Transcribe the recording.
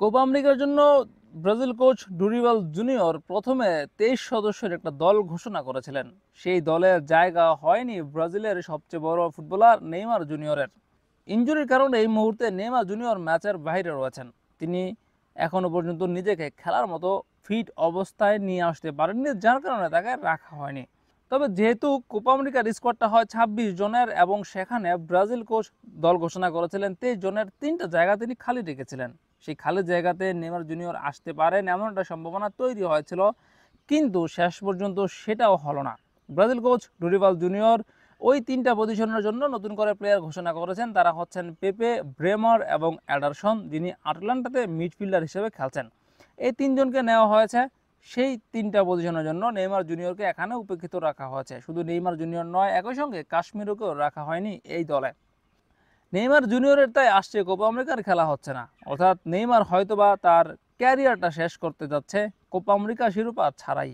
Copa আমেরিকার জন্য Brazil coach Dorival junior প্রথমে 23 সদস্যের একটা দল ঘোষণা করেছিলেন। সেই দলের জায়গা হয়নি ব্রাজিলের সবচেয়ে বড় ফুটবলার নেইমার জুনিয়রের। ইনজুরির কারণে এই মুহূর্তে নেইমার জুনিয়র ম্যাচের বাইরে রয়েছেন। তিনি এখনো পর্যন্ত নিজেকে খেলার মতো ফিট অবস্থায় নিয়ে আসতে পারেননি, যার কারণে তাকে রাখা হয়নি। তবে যেহেতু কোপা আমেরিকার স্কোয়াডটা হয় 26 জনের এবং সেখানে ব্রাজিল কোচ দল ঘোষণা করেছিলেন 23 জনের, 3টা জায়গা তিনি খালি রেখেছিলেন। সেই খালি জায়গাতে নেইমার জুনিয়র আসতে পারেন এমন একটা সম্ভাবনা তৈরি হয়েছিল, কিন্তু শেষ পর্যন্ত সেটাও হলো না। ব্রাজিল কোচ ডুরিবাল জুনিয়র ওই 3টা পজিশনের জন্য নতুন করে প্লেয়ার ঘোষণা করেছেন। তারা হচ্ছেন পেপে, ব্রেমার এবং অ্যাডারসন, যিনি আটলান্টাতে মিডফিল্ডার হিসেবে খেলছেন। এই 3জনকে নেওয়া হয়েছে সেই 3টা পজিশনের জন্য। নেইমার জুনিয়রকে এখানে উপেক্ষিত রাখা হয়েছে। শুধু নেইমার জুনিয়র নয়, একই সঙ্গে কাশ্মীরকেও রাখা হয়নি এই দলে। নেইমার জুনিয়রের তাই আসছে কোপা আমেরিকার খেলা হচ্ছে না, অর্থাৎ নেইমার হয়তোবা তার ক্যারিয়ারটা শেষ করতে যাচ্ছে কোপা আমেরিকা শিরোপা ছাড়াই।